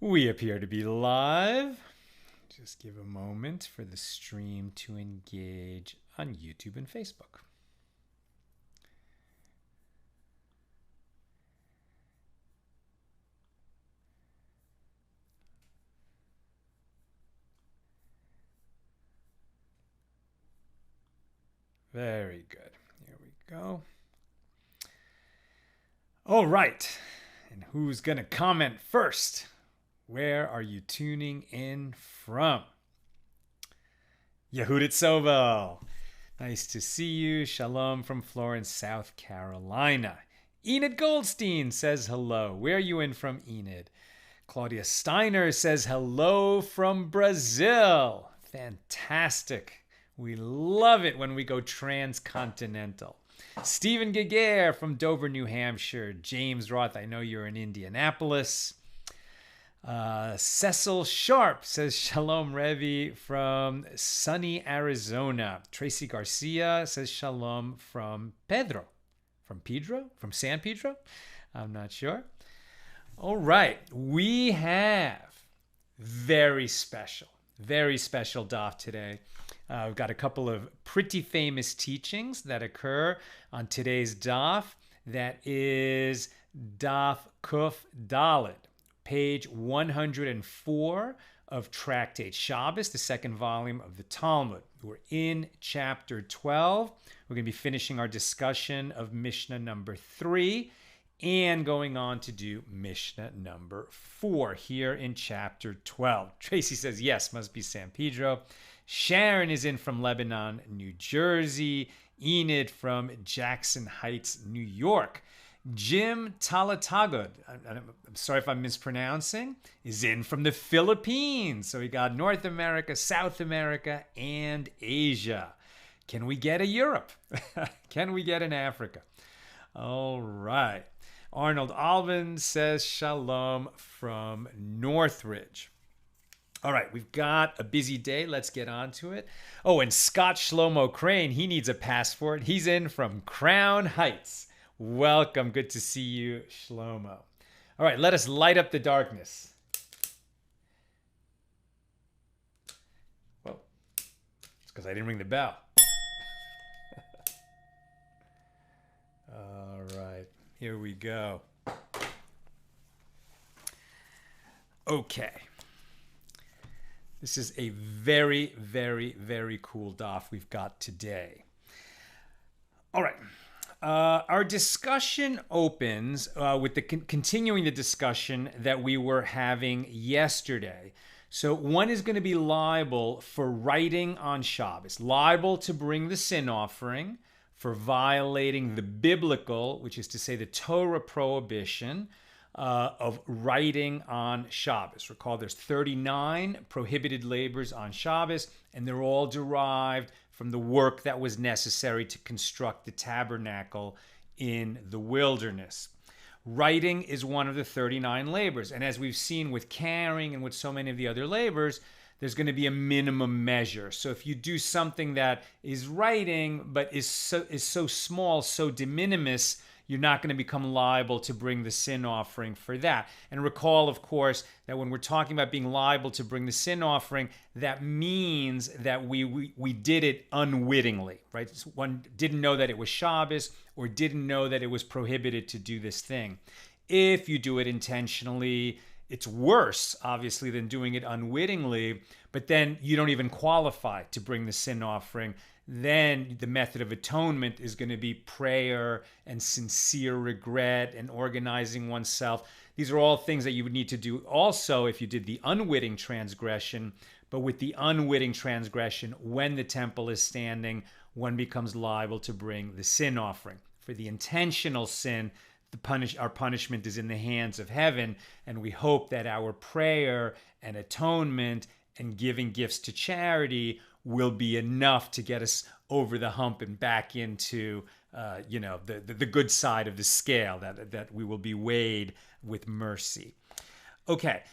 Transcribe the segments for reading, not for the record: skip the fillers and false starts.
We appear to be live. Just give a moment for the stream to engage on YouTube and Facebook. Very good. Here we go. All right. And who's going to comment first? Where are you tuning in from? Yehudit Sobel. Nice to see you. Shalom from Florence, South Carolina. Enid Goldstein says hello. Where are you in from, Enid? Claudia Steiner says hello from Brazil. Fantastic. We love it when we go transcontinental. Stephen Giguere from Dover, New Hampshire. James Roth, I know you're in Indianapolis. Cecil Sharp says Shalom Revi from sunny Arizona. Tracy Garcia says Shalom from Pedro. From San Pedro? I'm not sure. All right. We have very special DAF today. We've got a couple of pretty famous teachings that occur on today's DAF. That is DAF Kuf Dalet, page 104 of Tractate Shabbos, the second volume of the Talmud. We're in chapter 12. We're going to be finishing our discussion of Mishnah number 3 and going on to do Mishnah number 4 here in chapter 12. Tracy says, yes, must be San Pedro. Sharon is in from Lebanon, New Jersey. Enid from Jackson Heights, New York. Jim Talatagod, I'm sorry if I'm mispronouncing, is in from the Philippines. So we got North America, South America, and Asia. Can we get a Europe? Can we get an Africa? All right. Arnold Alvin says shalom from Northridge. All right, we've got a busy day. Let's get on to it. Oh, and Scott Shlomo Crane, he needs a passport. He's in from Crown Heights. Welcome. Good to see you, Shlomo. All right, let us light up the darkness. Well, it's because I didn't ring the bell. All right, here we go. Okay. This is a very, very, very cool DAF we've got today. All right. Our discussion opens with the continuing the discussion that we were having yesterday. So one is going to be liable for writing on Shabbos, liable to bring the sin offering for violating the biblical, which is to say the Torah prohibition, of writing on Shabbos. Recall there's 39 prohibited labors on Shabbos, and they're all derived from the work that was necessary to construct the tabernacle in the wilderness. Writing is one of the 39 labors, and as we've seen with carrying and with so many of the other labors, there's going to be a minimum measure. So if you do something that is writing but is so small, so de minimis, you're not going to become liable to bring the sin offering for that. And recall, of course, that when we're talking about being liable to bring the sin offering, that means that we did it unwittingly, right? So one didn't know that it was Shabbos or didn't know that it was prohibited to do this thing. If you do it intentionally, it's worse, obviously, than doing it unwittingly, but then you don't even qualify to bring the sin offering. Then the method of atonement is going to be prayer and sincere regret and organizing oneself. These are all things that you would need to do also if you did the unwitting transgression. But with the unwitting transgression, when the temple is standing, one becomes liable to bring the sin offering. For the intentional sin, our punishment is in the hands of heaven, and we hope that our prayer and atonement and giving gifts to charity will be enough to get us over the hump and back into the good side of the scale, that we will be weighed with mercy. Okay,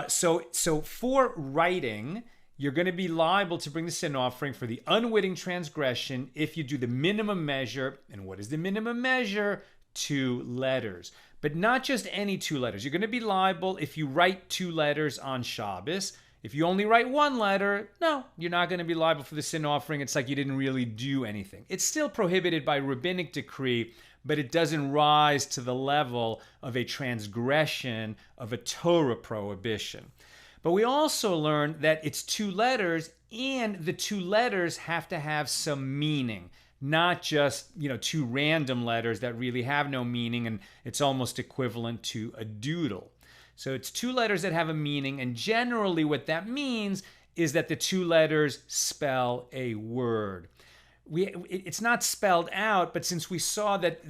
so for writing, you're going to be liable to bring the sin offering for the unwitting transgression if you do the minimum measure. And what is the minimum measure? two letters. But not just any two letters. You're going to be liable if you write two letters on Shabbos. If you only write one letter, no, you're not going to be liable for the sin offering. It's like you didn't really do anything. It's still prohibited by rabbinic decree, but it doesn't rise to the level of a transgression of a Torah prohibition. But we also learned that it's two letters, and the two letters have to have some meaning, not just, two random letters that really have no meaning, and it's almost equivalent to a doodle. So it's two letters that have a meaning, and generally what that means is that the two letters spell a word. It's not spelled out, but since we saw that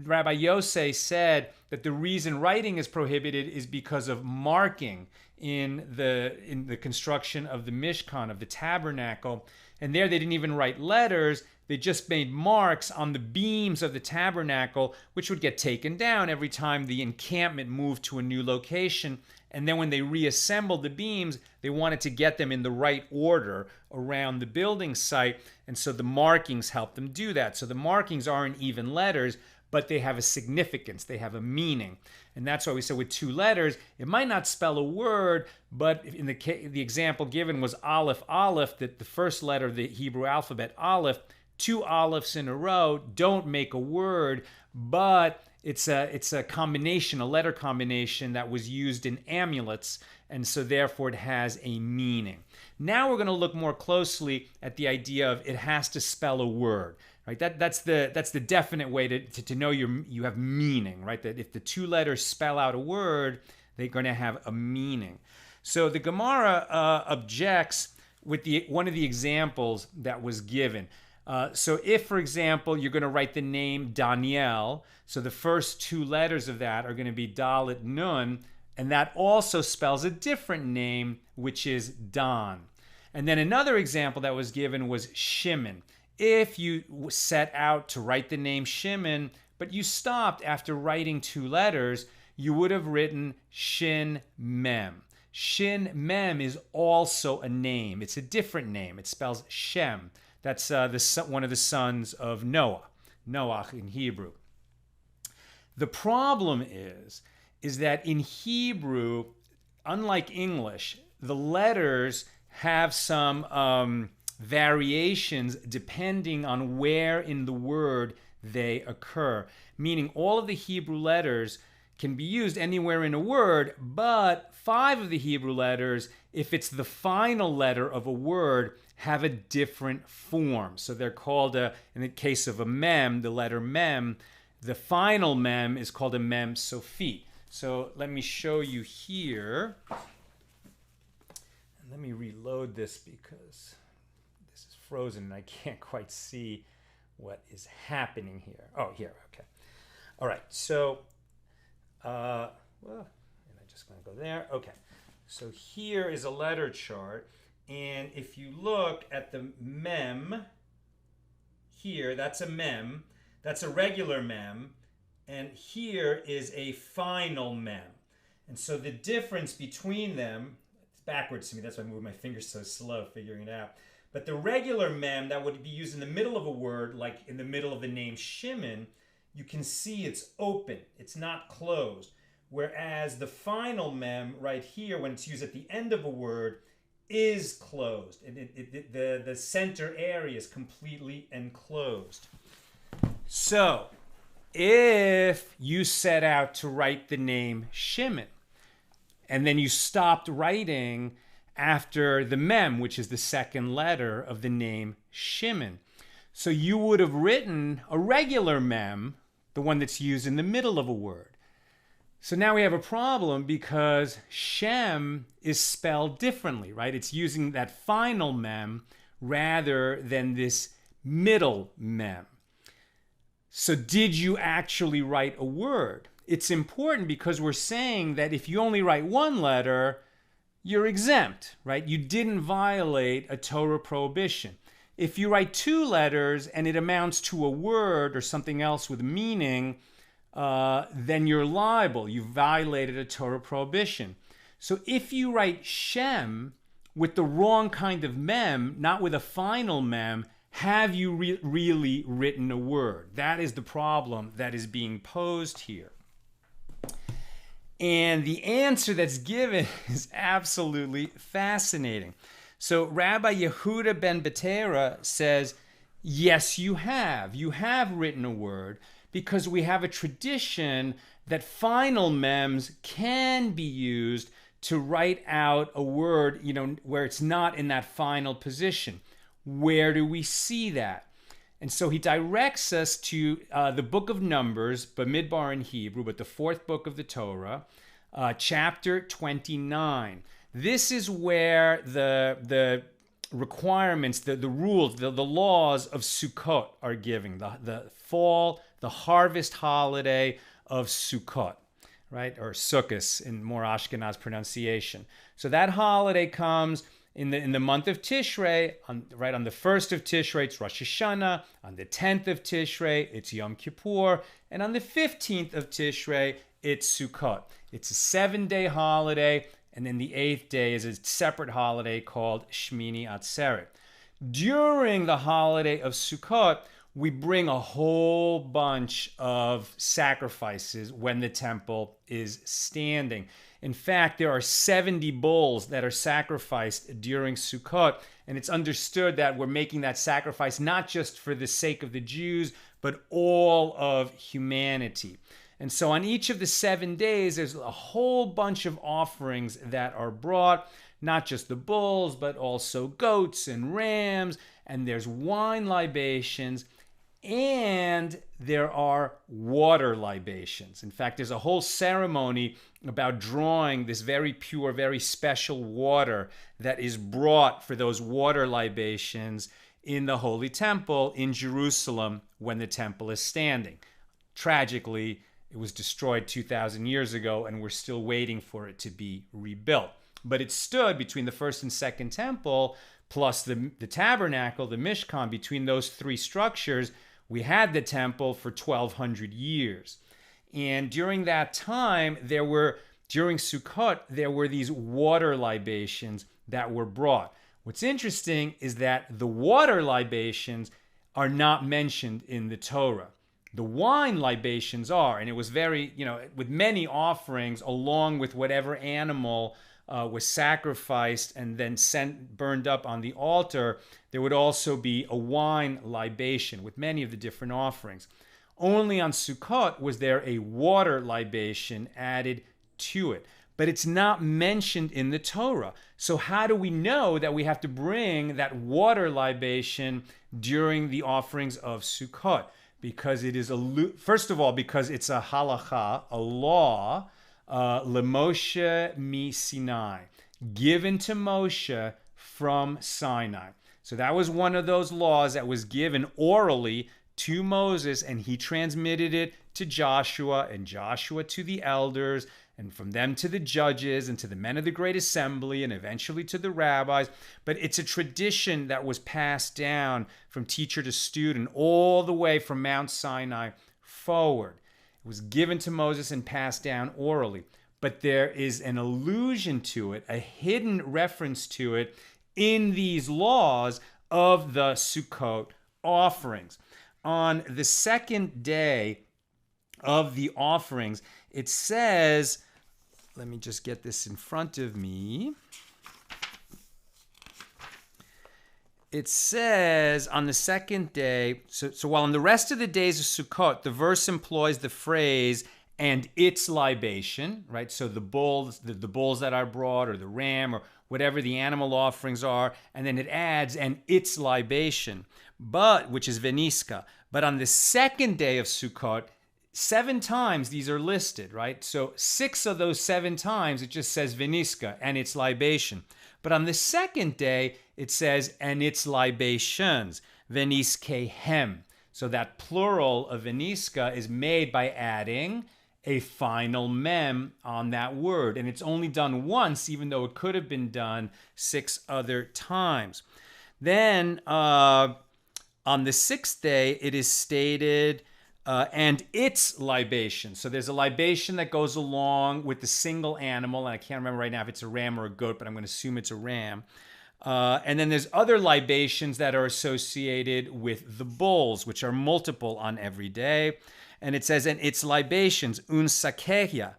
Rabbi Yosei said that the reason writing is prohibited is because of marking in the construction of the Mishkan, of the tabernacle, and there they didn't even write letters. They just made marks on the beams of the tabernacle, which would get taken down every time the encampment moved to a new location. And then when they reassembled the beams, they wanted to get them in the right order around the building site. And so the markings helped them do that. So the markings aren't even letters, but they have a significance. They have a meaning. And that's why we said with two letters, it might not spell a word, but in the example given was aleph, that the first letter of the Hebrew alphabet, aleph. Two olives in a row don't make a word, but it's a combination, a letter combination that was used in amulets, and so therefore it has a meaning. Now we're going to look more closely at the idea of it has to spell a word. Right? That's the definite way to know you have meaning, right? That if the two letters spell out a word, they're going to have a meaning. So the Gemara objects with one of the examples that was given. So if, for example, you're going to write the name Daniel, so the first two letters of that are going to be Dalet Nun, and that also spells a different name, which is Dan. And then another example that was given was Shimon. If you set out to write the name Shimon, but you stopped after writing two letters, you would have written Shin Mem. Shin Mem is also a name. It's a different name. It spells Shem. That's one of the sons of Noah in Hebrew. The problem is that in Hebrew, unlike English, the letters have some variations depending on where in the word they occur. Meaning all of the Hebrew letters can be used anywhere in a word, but 5 of the Hebrew letters, if it's the final letter of a word, have a different form. So they're called, in the case of a mem, the letter mem, the final mem is called a mem sofi. So let me show you here. And let me reload this because this is frozen and I can't quite see what is happening here. Oh, here, okay. All right, so, and I'm just going to go there. Okay, so here is a letter chart. And if you look at the mem here, that's a mem. That's a regular mem. And here is a final mem. And so the difference between them, it's backwards to me, that's why I move my fingers so slow figuring it out. But the regular mem that would be used in the middle of a word, like in the middle of the name Shimon, you can see it's open. It's not closed. Whereas the final mem right here, when it's used at the end of a word, is closed. The center area is completely enclosed. So, if you set out to write the name Shimon, and then you stopped writing after the mem, which is the second letter of the name Shimon, so you would have written a regular mem, the one that's used in the middle of a word. So now we have a problem because Shem is spelled differently, right? It's using that final mem rather than this middle mem. So did you actually write a word? It's important because we're saying that if you only write one letter, you're exempt, right? You didn't violate a Torah prohibition. If you write two letters and it amounts to a word or something else with meaning, then you're liable. You violated a Torah prohibition. So if you write Shem with the wrong kind of mem, not with a final mem, Have you really written a word? That is the problem that is being posed here. And the answer that's given is absolutely fascinating. So Rabbi Yehuda ben Betera says, yes, you have. You have written a word because we have a tradition that final mems can be used to write out a word, where it's not in that final position. Where do we see that? And so he directs us to the book of Numbers, Bamidbar in Hebrew, but the fourth book of the Torah, chapter 29. This is where the requirements, the rules, the laws of Sukkot are given, the fall, the harvest holiday of Sukkot, right? Or Sukkot in more Ashkenaz pronunciation. So that holiday comes in the month of Tishrei, on the 1st of Tishrei, it's Rosh Hashanah. On the 10th of Tishrei, it's Yom Kippur. And on the 15th of Tishrei, it's Sukkot. It's a 7-day holiday. And then the 8th day is a separate holiday called Shmini Atzeret. During the holiday of Sukkot, we bring a whole bunch of sacrifices when the temple is standing. In fact, there are 70 bulls that are sacrificed during Sukkot, and it's understood that we're making that sacrifice not just for the sake of the Jews, but all of humanity. And so on each of the 7 days, there's a whole bunch of offerings that are brought, not just the bulls, but also goats and rams, and there's wine libations, and there are water libations. In fact, there's a whole ceremony about drawing this very pure, very special water that is brought for those water libations in the Holy Temple in Jerusalem when the temple is standing. Tragically, it was destroyed 2,000 years ago, and we're still waiting for it to be rebuilt. But it stood between the first and second temple, plus the tabernacle, the Mishkan. Between those three structures, we had the temple for 1,200 years. And during that time, during Sukkot, there were these water libations that were brought. What's interesting is that the water libations are not mentioned in the Torah. The wine libations are, and it was very, with many offerings, along with whatever animal was sacrificed and then burned up on the altar, there would also be a wine libation with many of the different offerings. Only on Sukkot was there a water libation added to it, but it's not mentioned in the Torah. So how do we know that we have to bring that water libation during the offerings of Sukkot? Because it is first of all, because it's a halacha, a law, LeMoshe mi Sinai, given to Moshe from Sinai. So that was one of those laws that was given orally to Moses, and he transmitted it to Joshua, and Joshua to the elders, and from them to the judges, and to the men of the great assembly, and eventually to the rabbis. But it's a tradition that was passed down from teacher to student all the way from Mount Sinai forward. It was given to Moses and passed down orally. But there is an allusion to it, a hidden reference to it in these laws of the Sukkot offerings. On the second day of the offerings, it says, let me just get this in front of me. It says on the second day, so while on the rest of the days of Sukkot, the verse employs the phrase, and its libation, right? So the bulls that are brought, or the ram, or whatever the animal offerings are, and then it adds, and its libation, which is veniska. But on the second day of Sukkot, 7 times these are listed, right? So 6 of those 7 times it just says veniska, and its libation. But on the second day, it says, and its libations, veniskehem. So that plural of veniska is made by adding a final mem on that word. And it's only done once, even though it could have been done 6 other times. Then on the 6th day, it is stated, and its libation. So there's a libation that goes along with the single animal, and I can't remember right now if it's a ram or a goat, but I'm going to assume it's a ram. And then there's other libations that are associated with the bowls, which are multiple on every day. And it says, and its libations, unsacheya.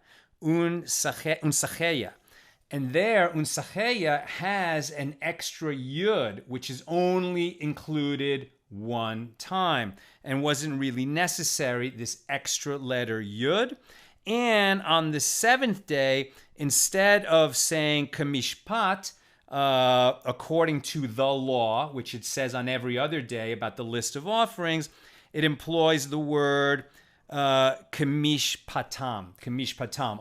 And there, unsacheya has an extra yud, which is only included one time and wasn't really necessary, this extra letter yud. And on the seventh day, instead of saying kamishpat, according to the law, which it says on every other day about the list of offerings, it employs the word kamishpatam,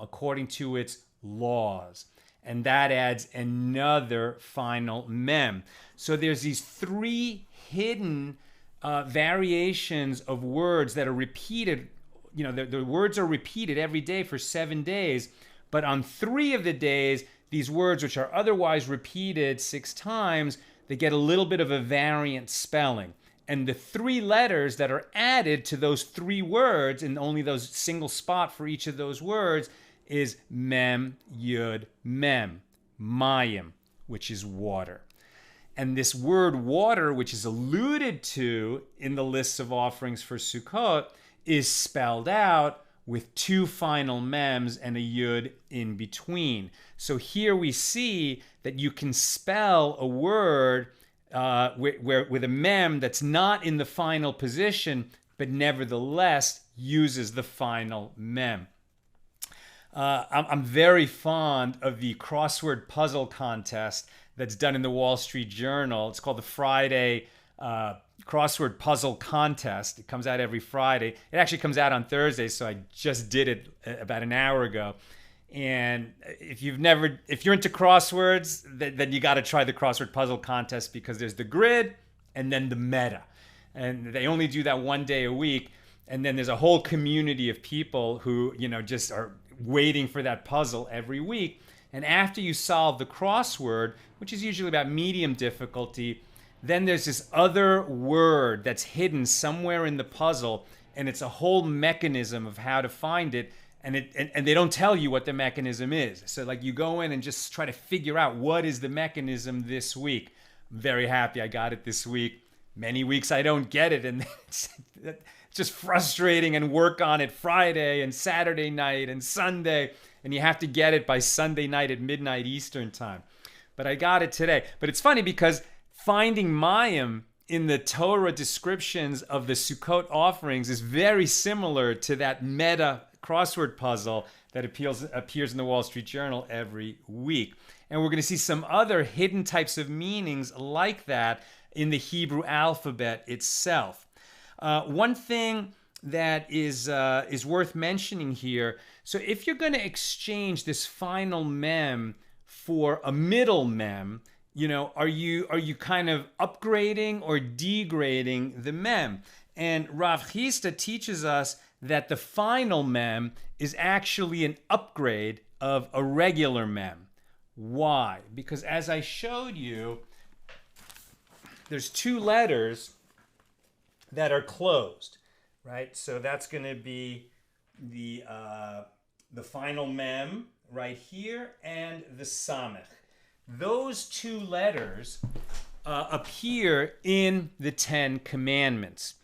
according to its laws. And that adds another final mem. So there's these three hidden variations of words that are repeated. You know, the words are repeated every day for 7 days, but on 3 of the days, these words, which are otherwise repeated 6 times, they get a little bit of a variant spelling. And the 3 letters that are added to those 3 words, and only those single spot for each of those words, is mem, yud, mem, mayim, which is water. And this word water, which is alluded to in the lists of offerings for Sukkot, is spelled out with 2 final mems and a yud in between. So here we see that you can spell a word with a mem that's not in the final position, but nevertheless uses the final mem. I'm very fond of the crossword puzzle contest that's done in the Wall Street Journal. It's called the Friday Crossword Puzzle Contest. It comes out every Friday. It actually comes out on Thursday, so I just did it about an hour ago. And if you're into crosswords, then you got to try the Crossword Puzzle Contest, because there's the grid and then the meta. And they only do that 1 day a week. And then there's a whole community of people who, just are waiting for that puzzle every week. And after you solve the crossword, which is usually about medium difficulty, then there's this other word that's hidden somewhere in the puzzle, and it's a whole mechanism of how to find it, and they don't tell you what the mechanism is. So like you go in and just try to figure out what is the mechanism this week. I'm very happy I got it this week. Many weeks I don't get it, and it's just frustrating, and work on it Friday and Saturday night and Sunday, and you have to get it by Sunday night at midnight Eastern time. But I got it today. But it's funny because finding mayim in the Torah descriptions of the Sukkot offerings is very similar to that meta crossword puzzle that appears in the Wall Street Journal every week. And we're going to see some other hidden types of meanings like that in the Hebrew alphabet itself. One thing that is worth mentioning here, so if you're going to exchange this final mem for a middle mem, are you kind of upgrading or degrading the mem? And Rav Chisda teaches us that the final mem is actually an upgrade of a regular mem. Why? Because as I showed you, there's 2 letters that are closed, right? So that's going to be the final mem right here and the samech. Those 2 letters appear in the 10 Commandments.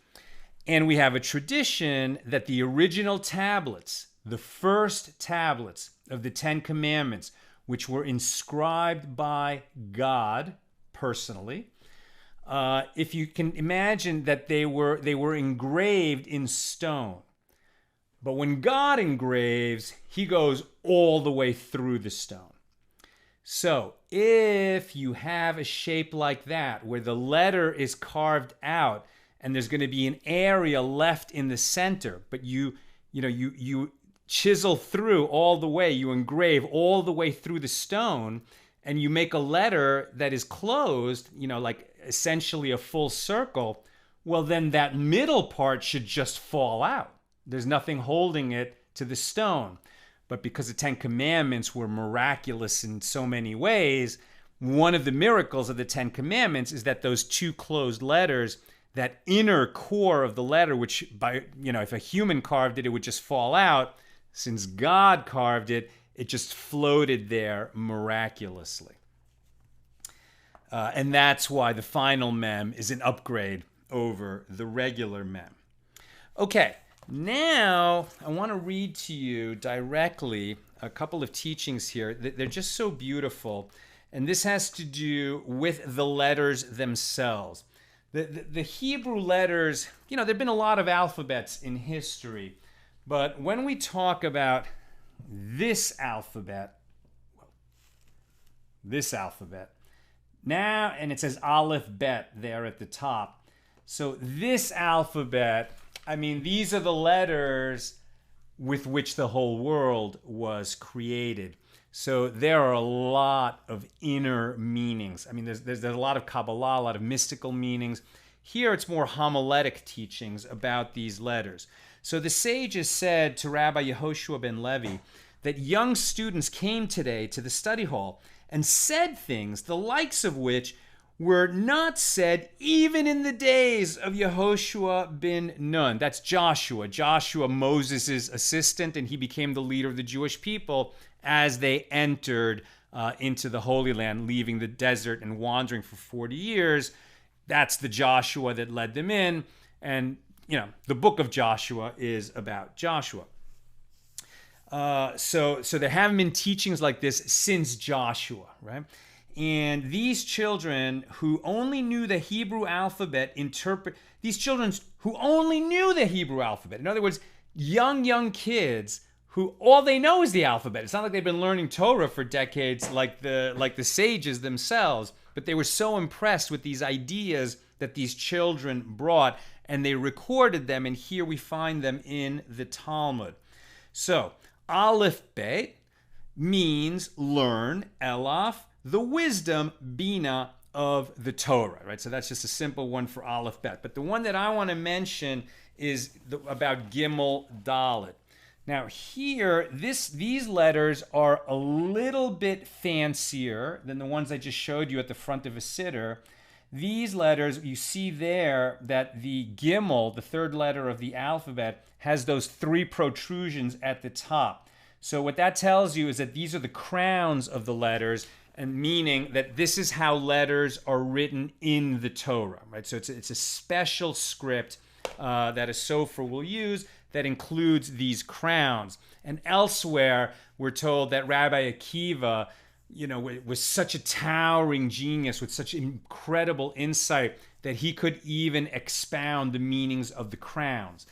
And we have a tradition that the original tablets, the first tablets of the 10 Commandments, which were inscribed by God personally, if you can imagine that they were engraved in stone. But when God engraves, he goes all the way through the stone. So if you have a shape like that, where the letter is carved out and there's going to be an area left in the center, but you chisel through all the way, you engrave all the way through the stone, and you make a letter that is closed, like essentially a full circle, well, then that middle part should just fall out. There's nothing holding it to the stone. But because the 10 Commandments were miraculous in so many ways, one of the miracles of the 10 Commandments is that those 2 closed letters, that inner core of the letter, which if a human carved it, it would just fall out. Since God carved it, it just floated there miraculously. And that's why the final mem is an upgrade over the regular mem. Okay, now I want to read to you directly a couple of teachings here. They're just so beautiful. And this has to do with the letters themselves. The Hebrew letters, there have been a lot of alphabets in history. But when we talk about this alphabet, now, and it says alef-bet there at the top. So this alphabet, these are the letters with which the whole world was created. So there are a lot of inner meanings. There's a lot of Kabbalah, a lot of mystical meanings. Here it's more homiletic teachings about these letters. So the sages said to Rabbi Yehoshua ben Levi that young students came today to the study hall and said things the likes of which were not said even in the days of Yehoshua ben Nun. That's Joshua, Moses' assistant, and he became the leader of the Jewish people as they entered into the Holy Land, leaving the desert and wandering for 40 years. That's the Joshua that led them in. And, the book of Joshua is about Joshua. So there haven't been teachings like this since Joshua, right? And these children who only knew the Hebrew alphabet in other words, young kids who all they know is the alphabet. It's not like they've been learning Torah for decades like the sages themselves, but they were so impressed with these ideas that these children brought, and they recorded them, and here we find them in the Talmud. So, alef-bet means learn, elaf, the wisdom, bina, of the Torah, right? So that's just a simple one for alef-bet. But the one that I want to mention is about Gimel Dalet. Now here, these letters are a little bit fancier than the ones I just showed you at the front of a siddur. These letters, you see there that the Gimel, the third letter of the alphabet, has those three protrusions at the top. So what that tells you is that these are the crowns of the letters, and meaning that this is how letters are written in the Torah, right? So it's a special script that a sofer will use that includes these crowns. And elsewhere, we're told that Rabbi Akiva, was such a towering genius with such incredible insight that he could even expound the meanings of the crowns.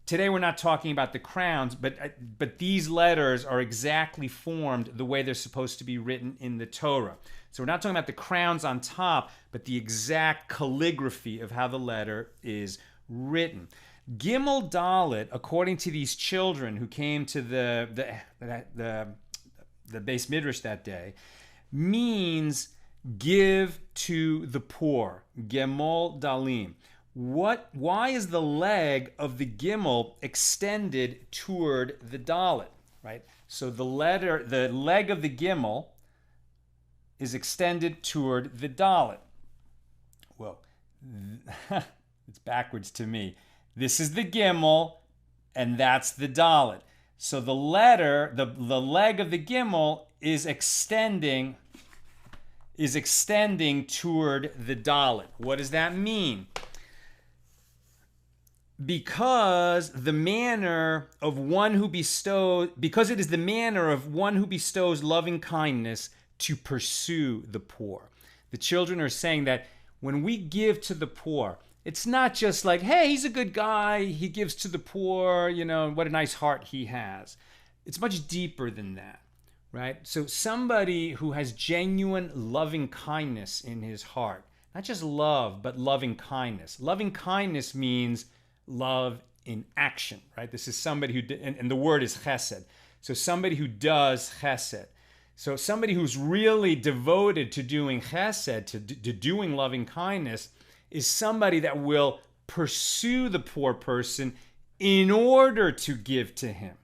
Today we're not talking about the crowns, but these letters are exactly formed the way they're supposed to be written in the Torah. So we're not talking about the crowns on top, but the exact calligraphy of how the letter is written. Gimel Dalet, according to these children who came to the Beis Midrash that day, means give to the poor. Gimel Dalim. Why is the leg of the Gimel extended toward the Dalet, right? So the leg of the Gimel is extended toward the Dalet. Well, it's backwards to me. This is the Gimel, and that's the Dalet. So the leg of the Gimel is extending toward the Dalet. What does that mean? Because it is the manner of one who bestows loving kindness to pursue the poor. The children are saying that when we give to the poor, it's not just like, hey, he's a good guy, he gives to the poor, what a nice heart he has. It's much deeper than that, right? So somebody who has genuine loving kindness in his heart, not just love, but loving kindness. Loving kindness means love in action, right? This is somebody who, and the word is chesed. So somebody who does chesed. So somebody who's really devoted to doing chesed, to doing loving kindness, is somebody that will pursue the poor person in order to give to him.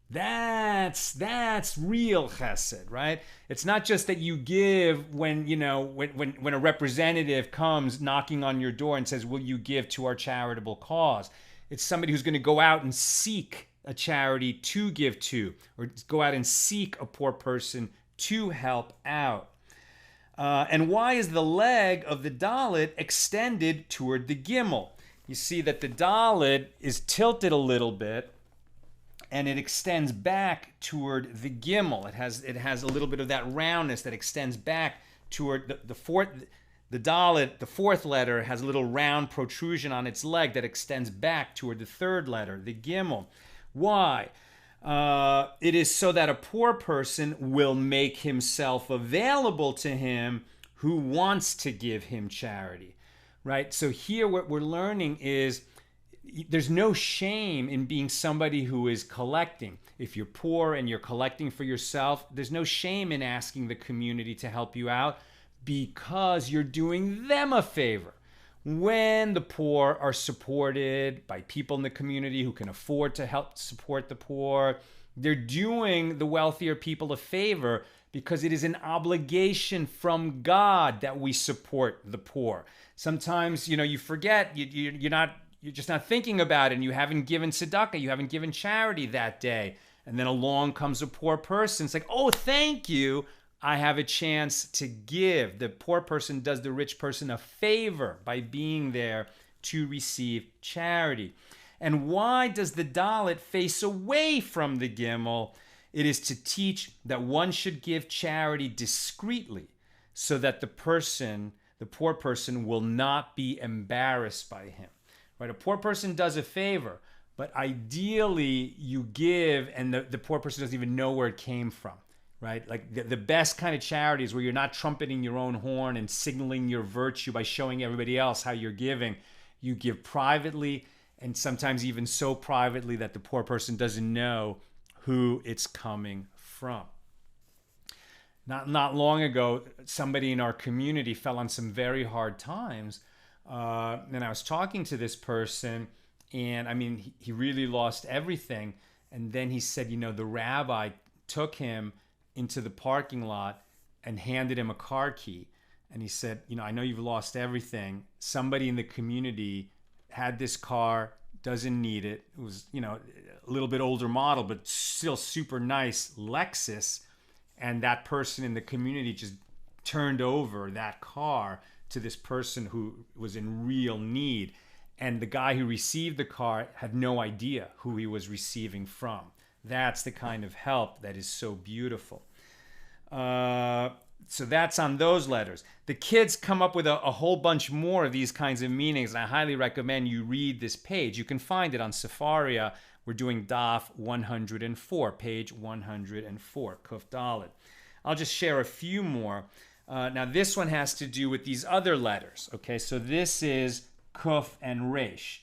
That's real chesed, right? It's not just that you give when a representative comes knocking on your door and says, will you give to our charitable cause? It's somebody who's going to go out and seek a charity to give to, or go out and seek a poor person to help out. And why is the leg of the Dalet extended toward the Gimel? You see that the Dalet is tilted a little bit, and it extends back toward the Gimel. It has a little bit of that roundness that extends back toward the fourth. The Dalet, the fourth letter, has a little round protrusion on its leg that extends back toward the third letter, the Gimel. Why? It is so that a poor person will make himself available to him who wants to give him charity, right? So here what we're learning is there's no shame in being somebody who is collecting. If you're poor and you're collecting for yourself, there's no shame in asking the community to help you out because you're doing them a favor. When the poor are supported by people in the community who can afford to help support the poor, they're doing the wealthier people a favor because it is an obligation from God that we support the poor. Sometimes, you forget, you're just not thinking about it, and you haven't given tzedakah, you haven't given charity that day. And then along comes a poor person. It's like, oh, thank you. I have a chance to give. The poor person does the rich person a favor by being there to receive charity. And why does the Dalet face away from the Gimel? It is to teach that one should give charity discreetly so that the poor person will not be embarrassed by him. Right? A poor person does a favor, but ideally you give and the poor person doesn't even know where it came from. Right? Like the best kind of charity is where you're not trumpeting your own horn and signaling your virtue by showing everybody else how you're giving. You give privately, and sometimes even so privately that the poor person doesn't know who it's coming from. Not long ago, somebody in our community fell on some very hard times. And I was talking to this person, and I mean, he really lost everything. And then he said, the rabbi took him into the parking lot and handed him a car key. And he said, I know you've lost everything. Somebody in the community had this car, doesn't need it. It was, a little bit older model, but still super nice Lexus. And that person in the community just turned over that car to this person who was in real need. And the guy who received the car had no idea who he was receiving from. That's the kind of help that is so beautiful. So that's on those letters. The kids come up with a whole bunch more of these kinds of meanings, and I highly recommend you read this page. You can find it on Sefaria. We're doing DAF 104, page 104, Kuf Dalet. I'll just share a few more. Now this one has to do with these other letters. Okay, so this is Kuf and Resh.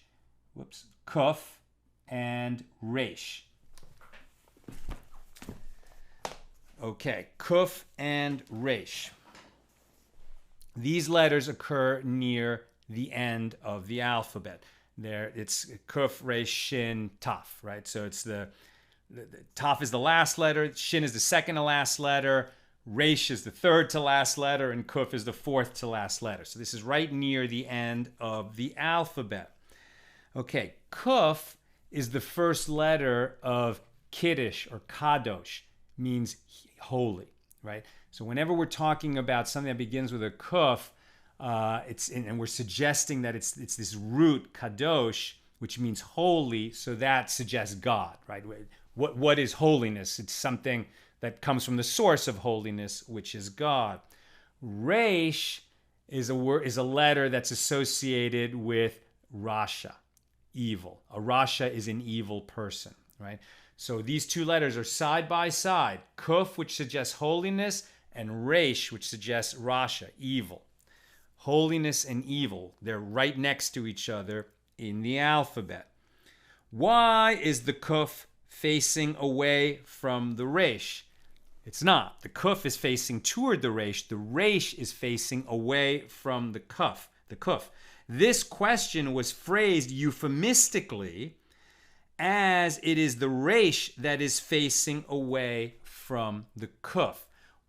Whoops, Kuf and Resh. Okay, Kuf and Resh. These letters occur near the end of the alphabet. It's Kuf, Resh, Shin, Taf, right? So it's the Taf is the last letter, Shin is the second to last letter, Resh is the third to last letter, and Kuf is the fourth to last letter. So this is right near the end of the alphabet. Okay, Kuf is the first letter of Kiddush or Kadosh, means holy, right? So whenever we're talking about something that begins with a Kuf, and we're suggesting that it's this root Kadosh, which means holy, so that suggests God, right? What is holiness? It's something that comes from the source of holiness, which is God. Resh is a letter that's associated with Rasha, evil. A Rasha is an evil person, right? So these two letters are side by side. Kuf, which suggests holiness, and Resh, which suggests Rasha, evil. Holiness and evil, they're right next to each other in the alphabet. Why is the Kuf facing away from the Resh? It's not. The Kuf is facing toward the Resh. The Resh is facing away from the Kuf. This question was phrased euphemistically as it is the Resh that is facing away from the Kuf.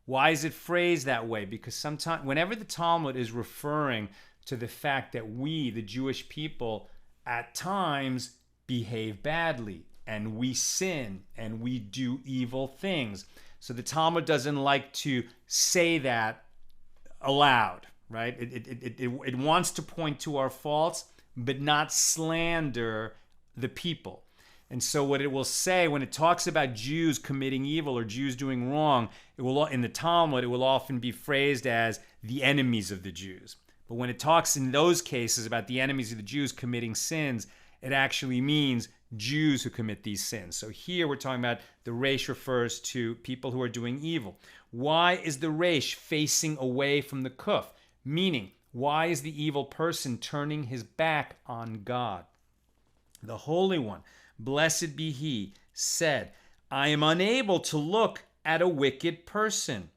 Why is it phrased that way? Because sometimes, whenever the Talmud is referring to the fact that we, the Jewish people, at times behave badly, and we sin, and we do evil things. So the Talmud doesn't like to say that allowed, right? It wants to point to our faults, but not slander the people. And so what it will say when it talks about Jews committing evil or Jews doing wrong, it will, in the Talmud, it will often be phrased as the enemies of the Jews. But when it talks in those cases about the enemies of the Jews committing sins, it actually means Jews who commit these sins. So here we're talking about the resh refers to people who are doing evil. Why is the resh facing away from the kuf? Meaning, why is the evil person turning his back on God? The Holy One, blessed be He, said, I am unable to look at a wicked person.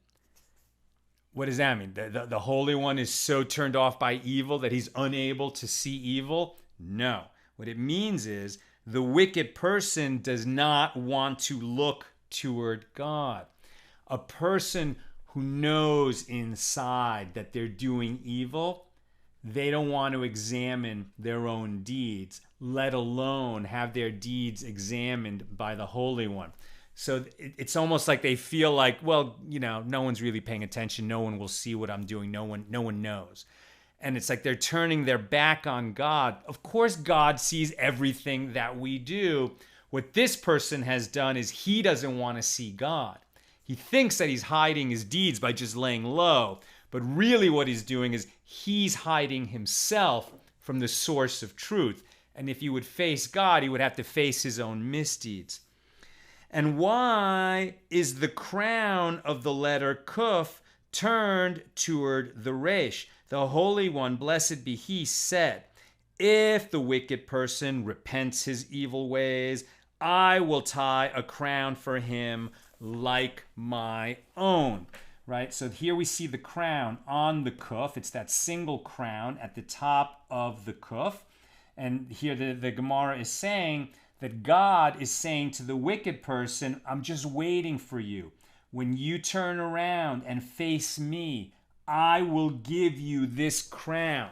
What does that mean? The Holy One is so turned off by evil that he's unable to see evil? No. What it means is the wicked person does not want to look toward God. A person who knows inside that they're doing evil, they don't want to examine their own deeds, let alone have their deeds examined by the Holy One. So it's almost like they feel like, well, no one's really paying attention. No one will see what I'm doing. No one knows. And it's like they're turning their back on God. Of course, God sees everything that we do. What this person has done is he doesn't want to see God. He thinks that he's hiding his deeds by just laying low. But really what he's doing is he's hiding himself from the source of truth. And if he would face God, he would have to face his own misdeeds. And why is the crown of the letter Kuf turned toward the resh? The Holy One, blessed be He, said, if the wicked person repents his evil ways, I will tie a crown for him like my own. Right? So here we see the crown on the kuf. It's that single crown at the top of the kuf. And here the Gemara is saying that God is saying to the wicked person, I'm just waiting for you. When you turn around and face me, I will give you this crown.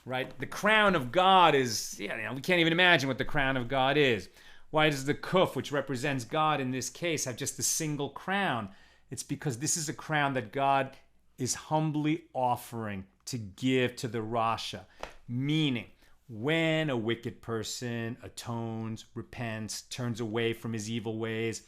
Right? The crown of God is, we can't even imagine what the crown of God is. Why does the kuf, which represents God in this case, have just a single crown? It's because this is a crown that God is humbly offering to give to the Rasha. Meaning, when a wicked person atones, repents, turns away from his evil ways,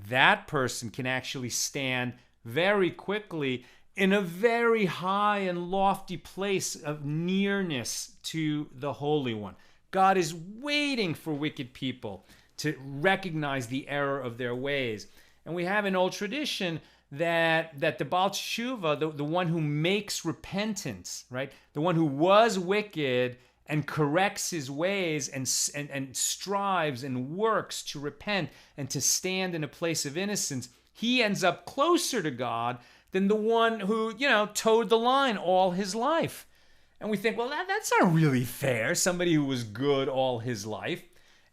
that person can actually stand very quickly in a very high and lofty place of nearness to the Holy One. God is waiting for wicked people to recognize the error of their ways. And we have an old tradition that the Baal Tshuva, the one who makes repentance, right? The one who was wicked and corrects his ways and strives and works to repent and to stand in a place of innocence, he ends up closer to God than the one who, towed the line all his life. And we think, well, that's not really fair. Somebody who was good all his life.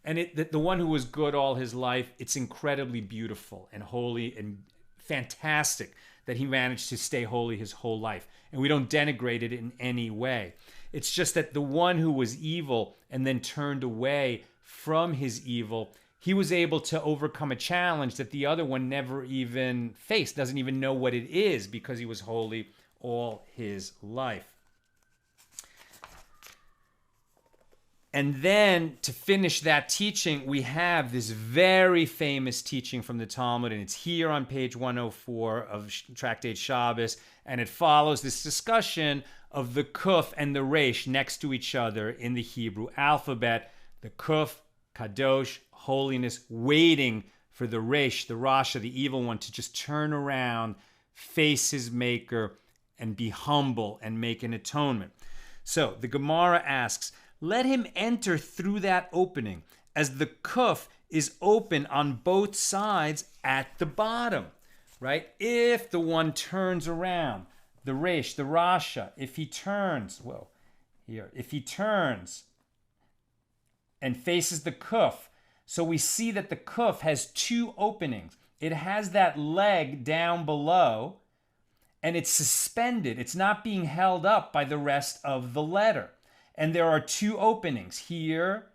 And the one who was good all his life, it's incredibly beautiful and holy and fantastic that he managed to stay holy his whole life. And we don't denigrate it in any way. It's just that the one who was evil and then turned away from his evil, he was able to overcome a challenge that the other one never even faced, doesn't even know what it is because he was holy all his life. And then to finish that teaching, we have this very famous teaching from the Talmud, and it's here on page 104 of Tractate Shabbos, and it follows this discussion of the kuf and the resh next to each other in the Hebrew alphabet. The kuf, kadosh, holiness, waiting for the resh, the rasha, the evil one, to just turn around, face his maker, and be humble and make an atonement. So the Gemara asks, let him enter through that opening, as the kuf is open on both sides at the bottom, right? If the one turns around, the resh, the rasha, if he turns and faces the kuf, so we see that the kuf has two openings. It has that leg down below, and it's suspended. It's not being held up by the rest of the letter. And there are two openings, here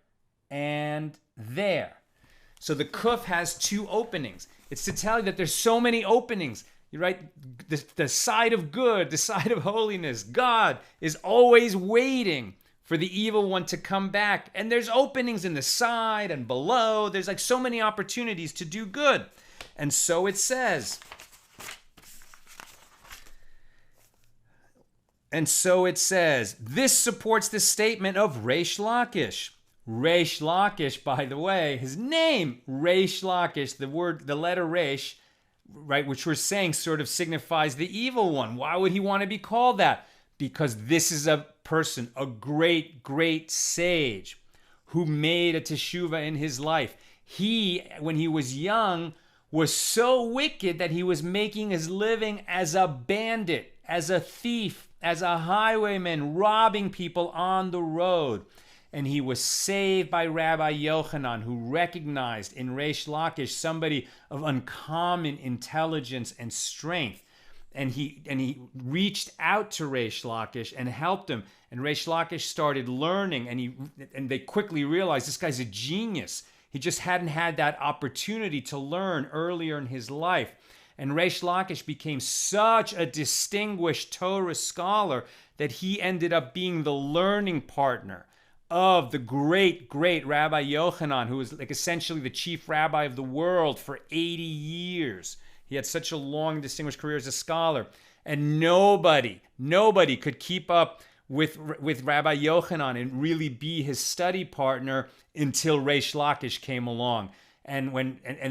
and there. So the kuf has two openings. It's to tell you that there's so many openings. right? The side of good, the side of holiness. God is always waiting for the evil one to come back. And there's openings in the side and below. There's like so many opportunities to do good. And so it says. And so it says, this supports the statement of Reish Lakish. Reish Lakish, by the way, his name, Reish Lakish, the letter Reish, right, which we're saying sort of signifies the evil one. Why would he want to be called that? Because this is a person, a great, great sage who made a teshuvah in his life. He, when he was young, was so wicked that he was making his living as a bandit, as a thief, as a highwayman, robbing people on the road. And he was saved by Rabbi Yochanan, who recognized in Reish Lakish somebody of uncommon intelligence and strength. And he reached out to Reish Lakish and helped him. And Reish Lakish started learning, and they quickly realized this guy's a genius. He just hadn't had that opportunity to learn earlier in his life. And Reish Lakish became such a distinguished Torah scholar that he ended up being the learning partner of the great, great Rabbi Yochanan, who was like essentially the chief rabbi of the world for 80 years. He had such a long, distinguished career as a scholar. And nobody could keep up with Rabbi Yochanan and really be his study partner until Reish Lakish came along. And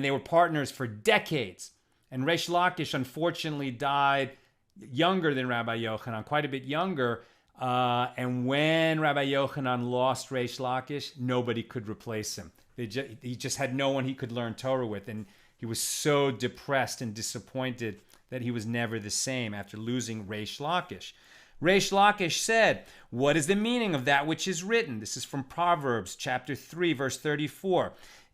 they were partners for decades. And Reish Lakish, unfortunately, died younger than Rabbi Yochanan, quite a bit younger. And when Rabbi Yochanan lost Reish Lakish, nobody could replace him. He just had no one he could learn Torah with. And he was so depressed and disappointed that he was never the same after losing Reish Lakish. Reish Lakish said, what is the meaning of that which is written? This is from Proverbs chapter 3, verse 34.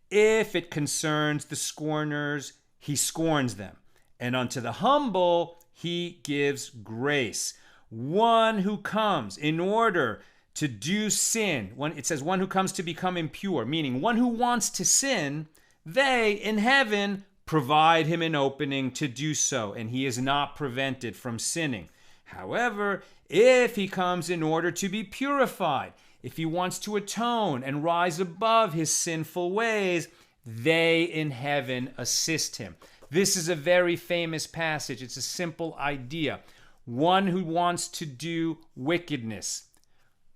If it concerns the scorners, he scorns them, and unto the humble he gives grace. One who comes in order to do sin, it says one who comes to become impure, meaning one who wants to sin, they in heaven provide him an opening to do so, and he is not prevented from sinning. However, if he comes in order to be purified, if he wants to atone and rise above his sinful ways, they in heaven assist him. This is a very famous passage. It's a simple idea. One who wants to do wickedness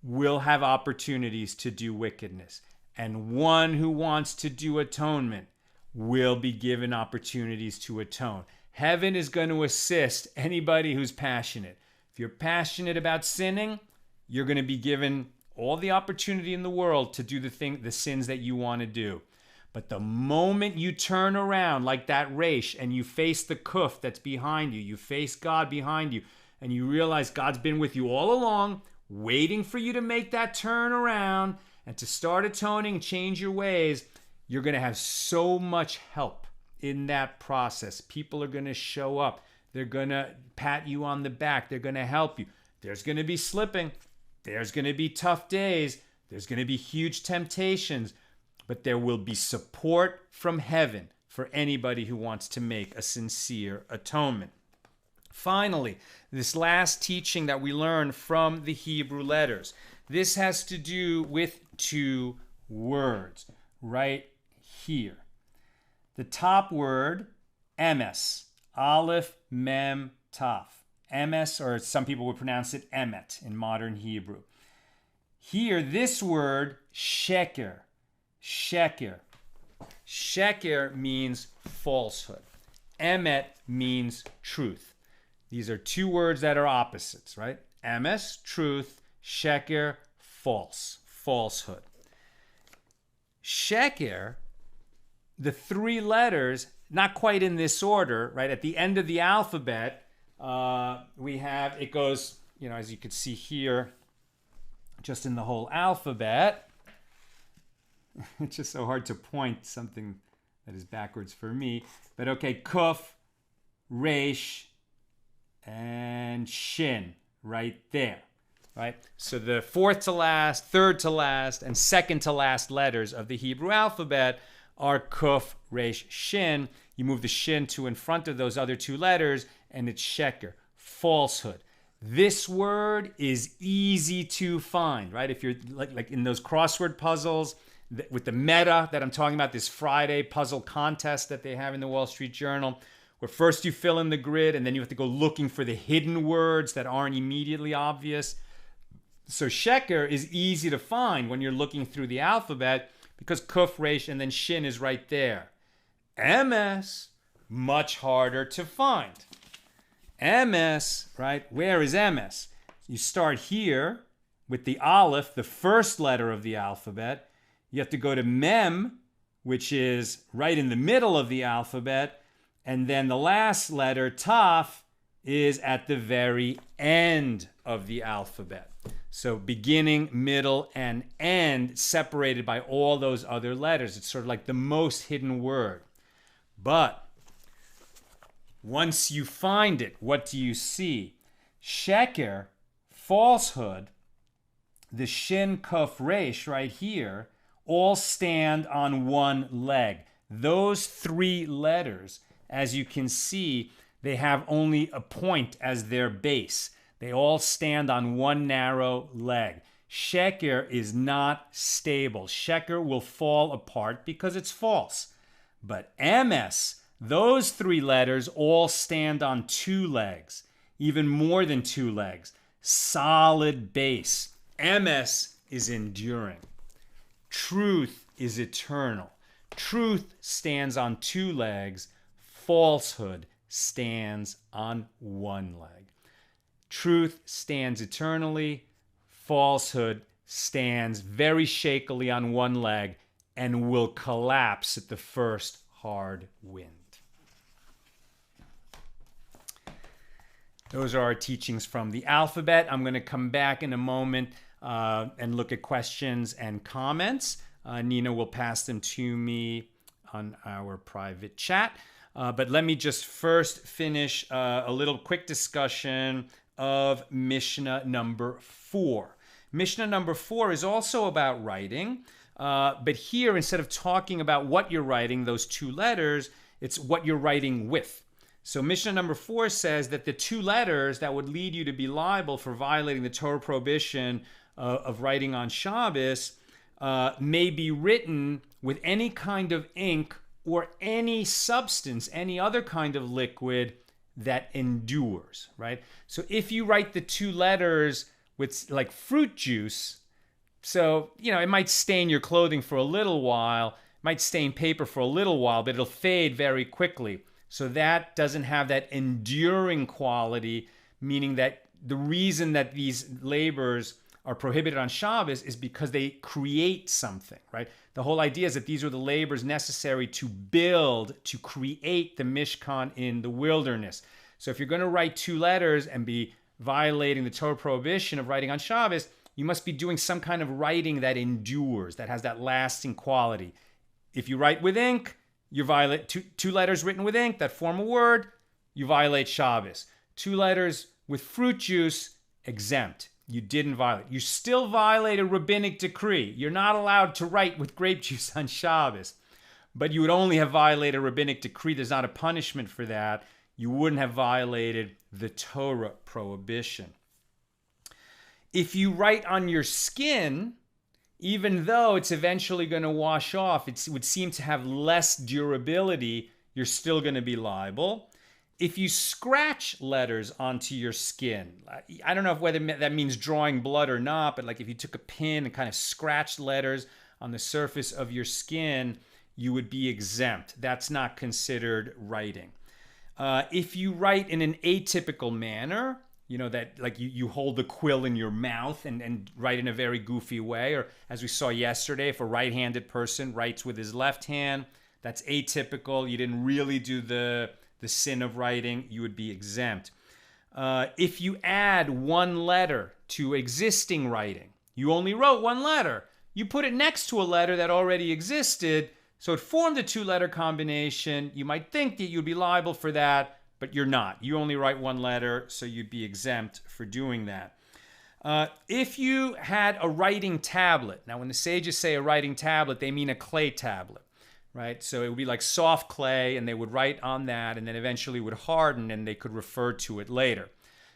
will have opportunities to do wickedness. And one who wants to do atonement will be given opportunities to atone. Heaven is going to assist anybody who's passionate. If you're passionate about sinning, you're going to be given all the opportunity in the world to do the sins that you want to do. But the moment you turn around like that Reish and you face the kuf that's behind you, you face God behind you, and you realize God's been with you all along, waiting for you to make that turn around and to start atoning and change your ways, you're going to have so much help in that process. People are going to show up. They're going to pat you on the back. They're going to help you. There's going to be slipping. There's going to be tough days. There's going to be huge temptations. But there will be support from heaven for anybody who wants to make a sincere atonement. Finally, this last teaching that we learn from the Hebrew letters. This has to do with two words right here. The top word, emes, aleph, mem, taf. Emes, or some people would pronounce it emet in modern Hebrew. Here, this word, sheker. Sheker. Sheker means falsehood. Emet means truth. These are two words that are opposites, right? Emes, truth. Sheker, false. Falsehood. Sheker, the three letters, not quite in this order, right? At the end of the alphabet, we have, it goes, as you can see here, just in the whole alphabet. It's just so hard to point something that is backwards for me. But okay, kuf, resh, and shin right there, right? So the fourth to last, third to last, and second to last letters of the Hebrew alphabet are kuf, resh, shin. You move the shin to in front of those other two letters, and it's sheker, falsehood. This word is easy to find, right? If you're like in those crossword puzzles with the meta that I'm talking about, this Friday puzzle contest that they have in the Wall Street Journal, where first you fill in the grid and then you have to go looking for the hidden words that aren't immediately obvious. So sheker is easy to find when you're looking through the alphabet because kuf, resh, and then shin is right there. Emes, much harder to find. Emes, right? Where is emes? You start here with the aleph, the first letter of the alphabet. You have to go to mem, which is right in the middle of the alphabet. And then the last letter, taf, is at the very end of the alphabet. So beginning, middle, and end separated by all those other letters. It's sort of like the most hidden word. But once you find it, what do you see? Sheker, falsehood, the shin, kuf, resh right here, all stand on one leg. Those three letters, as you can see, they have only a point as their base. They all stand on one narrow leg. Sheker is not stable. Sheker will fall apart because it's false. But emes, those three letters all stand on two legs, even more than two legs. Solid base. Emes is enduring. Truth is eternal. Truth stands on two legs. Falsehood stands on one leg. Truth stands eternally. Falsehood stands very shakily on one leg and will collapse at the first hard wind. Those are our teachings from the alphabet. I'm going to come back in a moment and look at questions and comments. Nina will pass them to me on our private chat. But let me just first finish a little quick discussion of Mishnah number 4. Mishnah number 4 is also about writing, but here, instead of talking about what you're writing, those two letters, it's what you're writing with. So Mishnah number 4 says that the two letters that would lead you to be liable for violating the Torah prohibition of writing on Shabbos may be written with any kind of ink or any substance, any other kind of liquid that endures, right? So if you write the two letters with like fruit juice, so, it might stain your clothing for a little while, might stain paper for a little while, but it'll fade very quickly. So that doesn't have that enduring quality, meaning that the reason that these labors are prohibited on Shabbos is because they create something, right? The whole idea is that these are the labors necessary to build, to create the Mishkan in the wilderness. So if you're going to write two letters and be violating the Torah prohibition of writing on Shabbos, you must be doing some kind of writing that endures, that has that lasting quality. If you write with ink, you violate two letters written with ink that form a word, you violate Shabbos. Two letters with fruit juice, exempt. You didn't violate. You still violate a rabbinic decree. You're not allowed to write with grape juice on Shabbos. But you would only have violated a rabbinic decree. There's not a punishment for that. You wouldn't have violated the Torah prohibition. If you write on your skin, even though it's eventually going to wash off, it would seem to have less durability, you're still going to be liable. If you scratch letters onto your skin, I don't know whether that means drawing blood or not, but like if you took a pin and kind of scratched letters on the surface of your skin, you would be exempt. That's not considered writing. If you write in an atypical manner, that like you hold the quill in your mouth and write in a very goofy way, or as we saw yesterday, if a right-handed person writes with his left hand, that's atypical. You didn't really do the sin of writing, you would be exempt. If you add one letter to existing writing, you only wrote one letter, you put it next to a letter that already existed, so it formed a two-letter combination. You might think that you'd be liable for that, but you're not. You only write one letter, so you'd be exempt for doing that. If you had a writing tablet, now when the sages say a writing tablet, they mean a clay tablet. right? So it would be like soft clay, and they would write on that, and then eventually would harden, and they could refer to it later.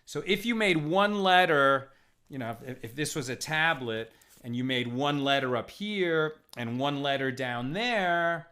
So if you made one letter, if this was a tablet, and you made one letter up here and one letter down there,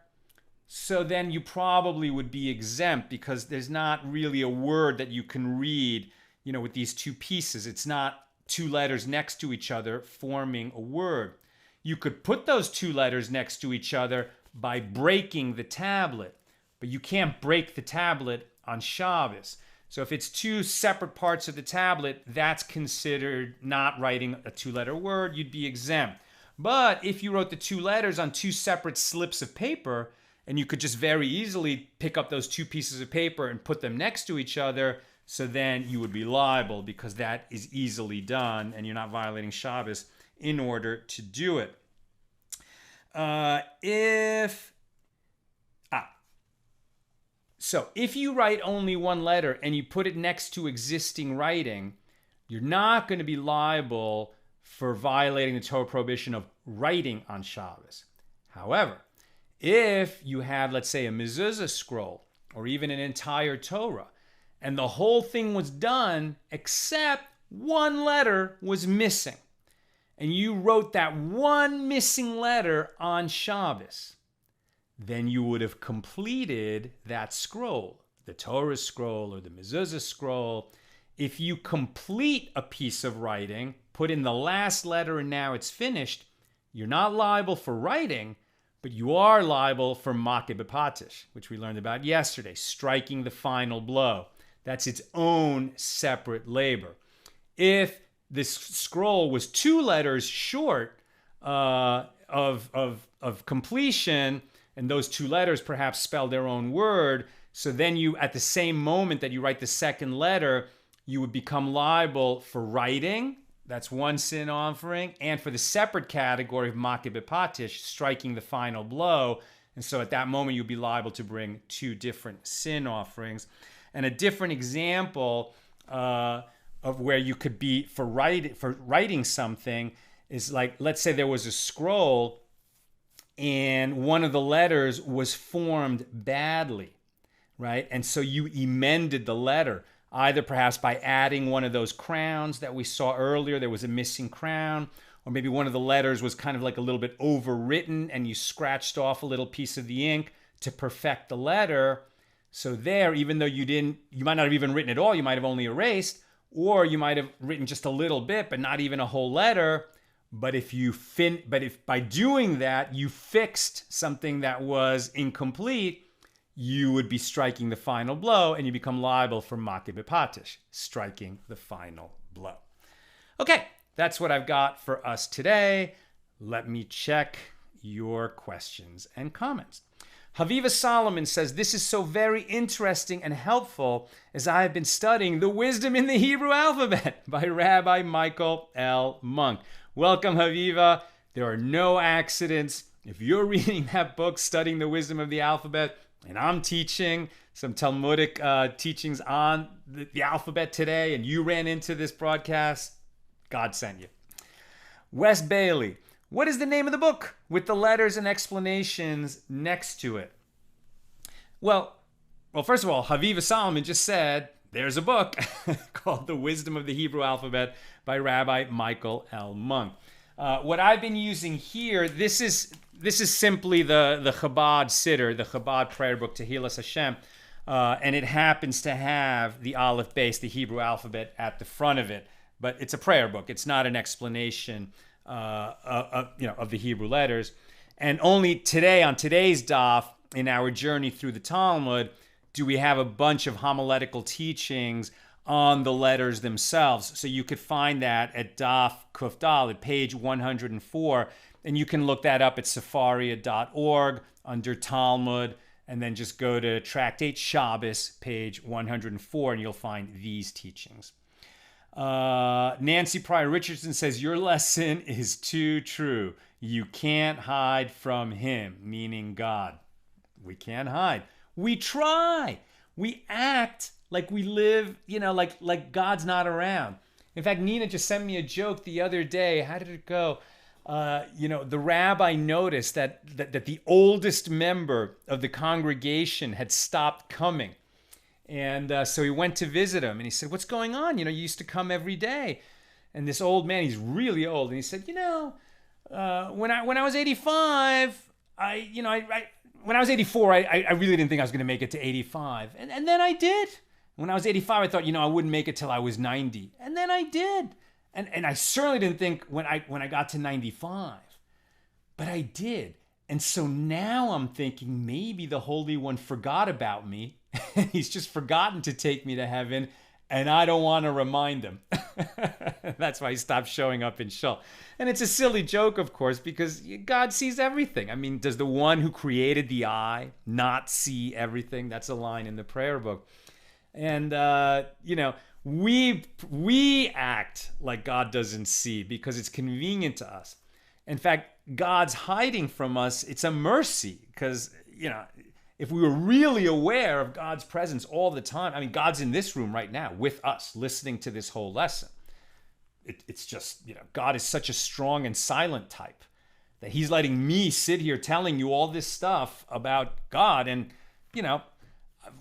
so then you probably would be exempt, because there's not really a word that you can read, with these two pieces. It's not two letters next to each other forming a word. You could put those two letters next to each other by breaking the tablet, but you can't break the tablet on Shabbos. So if it's two separate parts of the tablet, that's considered not writing a two-letter word. You'd be exempt. But if you wrote the two letters on two separate slips of paper, and you could just very easily pick up those two pieces of paper and put them next to each other, so then you would be liable, because that is easily done, and you're not violating Shabbos in order to do it. So if you write only one letter and you put it next to existing writing, you're not going to be liable for violating the Torah prohibition of writing on Shabbos. However, if you had, let's say, a Mezuzah scroll or even an entire Torah, and the whole thing was done except one letter was missing, and you wrote that one missing letter on Shabbos, then you would have completed that scroll, the Torah scroll or the Mezuzah scroll. If you complete a piece of writing, put in the last letter and now it's finished, you're not liable for writing, but you are liable for makeh Potus, which we learned about yesterday, striking the final blow. That's its own separate labor. If this scroll was two letters short of completion, and those two letters perhaps spell their own word, so then you, at the same moment that you write the second letter, you would become liable for writing. That's one sin offering. And for the separate category of makeh Potus, striking the final blow. And so at that moment, you'd be liable to bring two different sin offerings. And a different example of where you could be for writing something is like, let's say there was a scroll and one of the letters was formed badly, right? And so you emended the letter, either perhaps by adding one of those crowns that we saw earlier. There was a missing crown, or maybe one of the letters was kind of like a little bit overwritten and you scratched off a little piece of the ink to perfect the letter. So there, even though you might not have even written at all, you might have only erased, or you might have written just a little bit, but not even a whole letter. But if by doing that you fixed something that was incomplete, you would be striking the final blow, and you become liable for makeh Potus, striking the final blow. Okay, that's what I've got for us today. Let me check your questions and comments. Haviva Solomon says, this is so very interesting and helpful, as I have been studying The Wisdom in the Hebrew Alphabet by Rabbi Michael L. Monk. Welcome, Haviva. There are no accidents. If you're reading that book, studying the wisdom of the alphabet, and I'm teaching some Talmudic teachings on the alphabet today, and you ran into this broadcast, God sent you. Wes Bailey, what is the name of the book with the letters and explanations next to it? Well, first of all, Haviva Solomon just said there's a book called The Wisdom of the Hebrew Alphabet by Rabbi Michael L. Monk. What I've been using here, this is simply the Chabad Siddur, the Chabad prayer book, Tehillas Hashem, and it happens to have the alef-bet, the Hebrew alphabet, at the front of it. But it's a prayer book. It's not an explanation of the Hebrew letters. And only today, on today's DAF, in our journey through the Talmud, do we have a bunch of homiletical teachings on the letters themselves. So you could find that at DAF Kuf Dalet, page 104, and you can look that up at sefaria.org under Talmud, and then just go to Tractate Shabbos, page 104, and you'll find these teachings. Nancy Pryor Richardson says, your lesson is too true. You can't hide from him, meaning God. We can't hide. We try. We act like we live, like God's not around. In fact, Nina just sent me a joke the other day. How did it go? the rabbi noticed that the oldest member of the congregation had stopped coming. And so he went to visit him, and he said, "What's going on? You used to come every day." And this old man, he's really old, and he said, when I was 85, when I was 84, I really didn't think I was going to make it to 85. And then I did. When I was 85, I thought, I wouldn't make it till I was 90. And then I did. And I certainly didn't think when I got to 95. But I did. And so now I'm thinking maybe the Holy One forgot about me. He's just forgotten to take me to heaven. And I don't want to remind him. That's why he stopped showing up in Shul. And it's a silly joke, of course, because God sees everything. I mean, does the one who created the eye not see everything? That's a line in the prayer book. And, we act like God doesn't see because it's convenient to us. In fact, God's hiding from us. It's a mercy because, if we were really aware of God's presence all the time, I mean, God's in this room right now with us, listening to this whole lesson. It's just, God is such a strong and silent type that he's letting me sit here telling you all this stuff about God. And,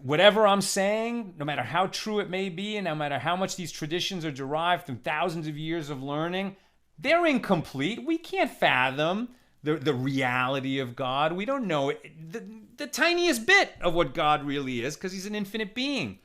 whatever I'm saying, no matter how true it may be, and no matter how much these traditions are derived from thousands of years of learning, they're incomplete. We can't fathom the reality of God. We don't know the tiniest bit of what God really is because he's an infinite being.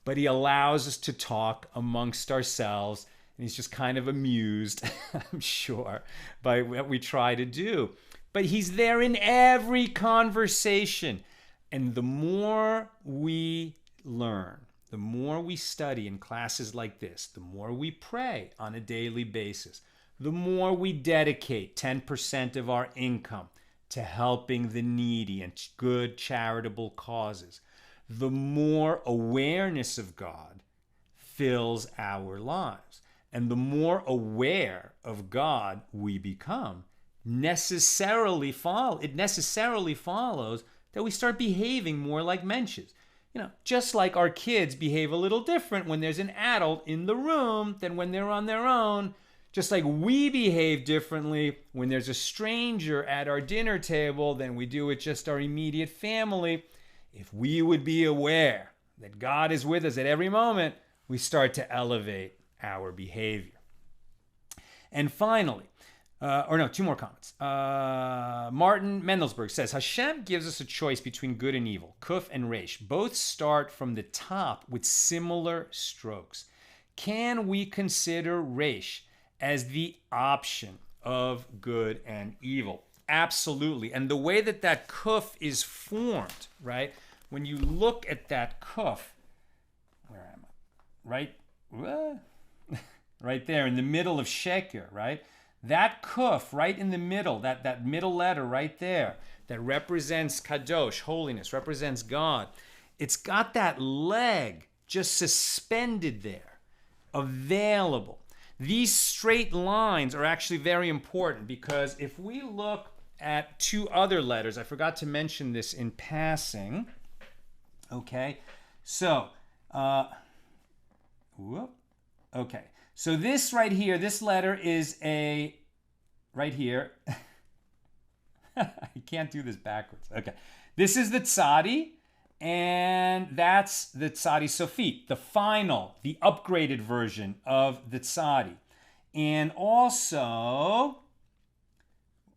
But he allows us to talk amongst ourselves, and he's just kind of amused, I'm sure, by what we try to do. But he's there in every conversation. And the more we learn, the more we study in classes like this, the more we pray on a daily basis, the more we dedicate 10% of our income to helping the needy and good charitable causes, the more awareness of God fills our lives. And the more aware of God we become, it necessarily follows that we start behaving more like Mensches. Just like our kids behave a little different when there's an adult in the room than when they're on their own. Just like we behave differently when there's a stranger at our dinner table than we do with just our immediate family. If we would be aware that God is with us at every moment, we start to elevate our behavior. And finally, two more comments. Martin Mendelsberg says, Hashem gives us a choice between good and evil, kuf and resh. Both start from the top with similar strokes. Can we consider resh as the option of good and evil? Absolutely. And the way that kuf is formed, right? When you look at that kuf, where am I? Right there in the middle of sheker, right? That kuf right in the middle, that middle letter right there, that represents kadosh, holiness, represents God. It's got that leg just suspended there, available. These straight lines are actually very important because if we look at two other letters, I forgot to mention this in passing. Okay, so, so this right here, this letter is right here. I can't do this backwards. Okay, this is the Saadi, and that's the Saadi Sofit, the final, the upgraded version of the Saadi. And also,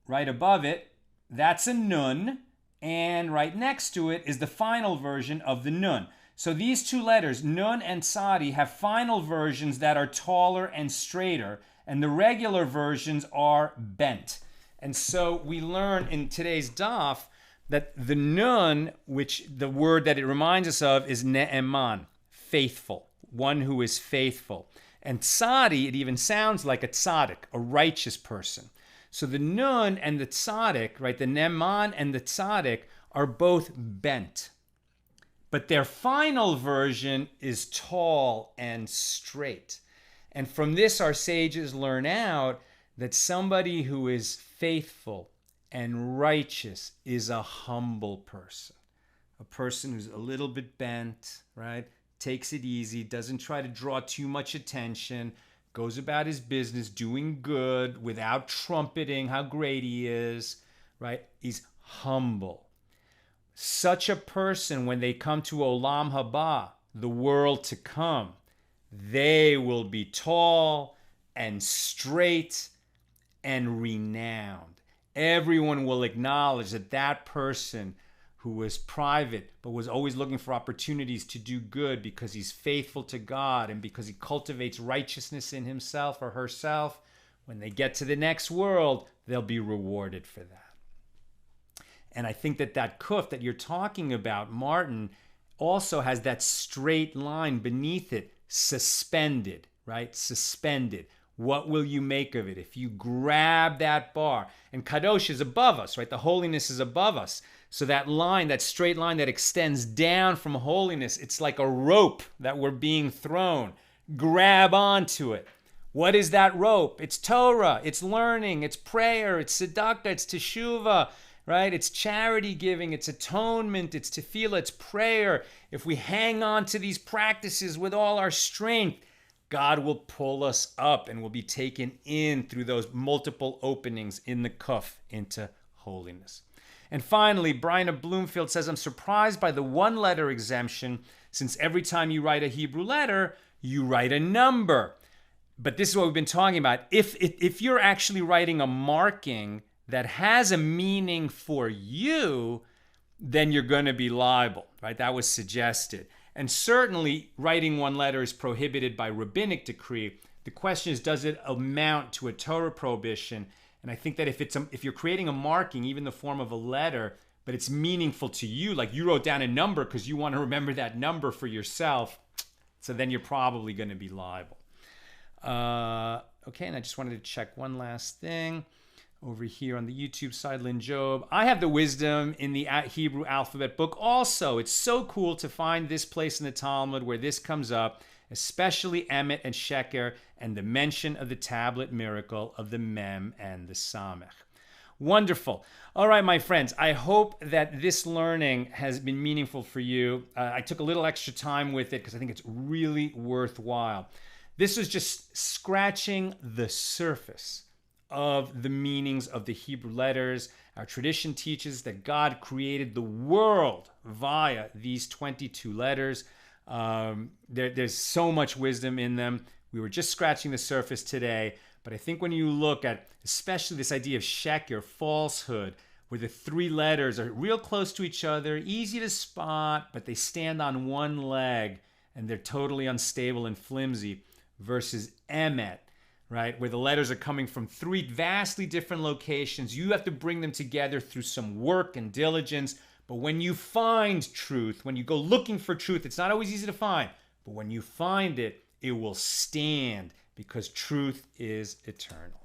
right above it, that's a Nun, and right next to it is the final version of the Nun. So these two letters, Nun and Sati, have final versions that are taller and straighter, and the regular versions are bent. And so we learn in today's DAF that the Nun, which the word that it reminds us of is Neman, faithful, one who is faithful. And Saadi, it even sounds like a tzaddik, a righteous person. So the Nun and the tzaddik, right, the Neman and the tzaddik are both bent. But their final version is tall and straight. And from this, our sages learn out that somebody who is faithful and righteous is a humble person. A person who's a little bit bent, right? Takes it easy, doesn't try to draw too much attention, goes about his business, doing good without trumpeting how great he is, right? He's humble. Such a person, when they come to Olam Haba, the world to come, they will be tall and straight and renowned. Everyone will acknowledge that that person who was private but was always looking for opportunities to do good because he's faithful to God and because he cultivates righteousness in himself or herself, when they get to the next world, they'll be rewarded for that. And I think that that kuf that you're talking about, Martin, also has that straight line beneath it, suspended, right? Suspended. What will you make of it? If you grab that bar, and Kadosh is above us, right? The holiness is above us. So that line, that straight line that extends down from holiness, it's like a rope that we're being thrown. Grab onto it. What is that rope? It's Torah, it's learning, it's prayer, it's tzedakah, it's teshuvah, right? It's charity giving, it's atonement, it's tefillah, it's prayer. If we hang on to these practices with all our strength, God will pull us up and we'll be taken in through those multiple openings in the kuf into holiness. And finally, Brian of Bloomfield says, I'm surprised by the one-letter exemption, since every time you write a Hebrew letter, you write a number. But this is what we've been talking about. If you're actually writing a marking that has a meaning for you, then you're going to be liable, right? That was suggested. And certainly, writing one letter is prohibited by rabbinic decree. The question is, does it amount to a Torah prohibition? And I think that if you're creating a marking, even in the form of a letter, but it's meaningful to you, like you wrote down a number because you want to remember that number for yourself, so then you're probably going to be liable. Okay, and I just wanted to check one last thing. Over here on the YouTube side, Lynn Job. I have the wisdom in the Hebrew alphabet book also. It's so cool to find this place in the Talmud where this comes up, especially emet and sheker and the mention of the tablet miracle of the mem and the samech. Wonderful. All right, my friends, I hope that this learning has been meaningful for you. I took a little extra time with it because I think it's really worthwhile. This was just scratching the surface of the meanings of the Hebrew letters. Our tradition teaches that God created the world via these 22 letters. There's so much wisdom in them. We were just scratching the surface today, but I think when you look at especially this idea of sheker, falsehood, where the three letters are real close to each other, easy to spot, but they stand on one leg and they're totally unstable and flimsy, versus emet, right, where the letters are coming from three vastly different locations. You have to bring them together through some work and diligence. But when you find truth, when you go looking for truth, it's not always easy to find. But when you find it, it will stand because truth is eternal.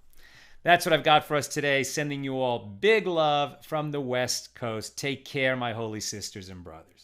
That's what I've got for us today. Sending you all big love from the West Coast. Take care, my holy sisters and brothers.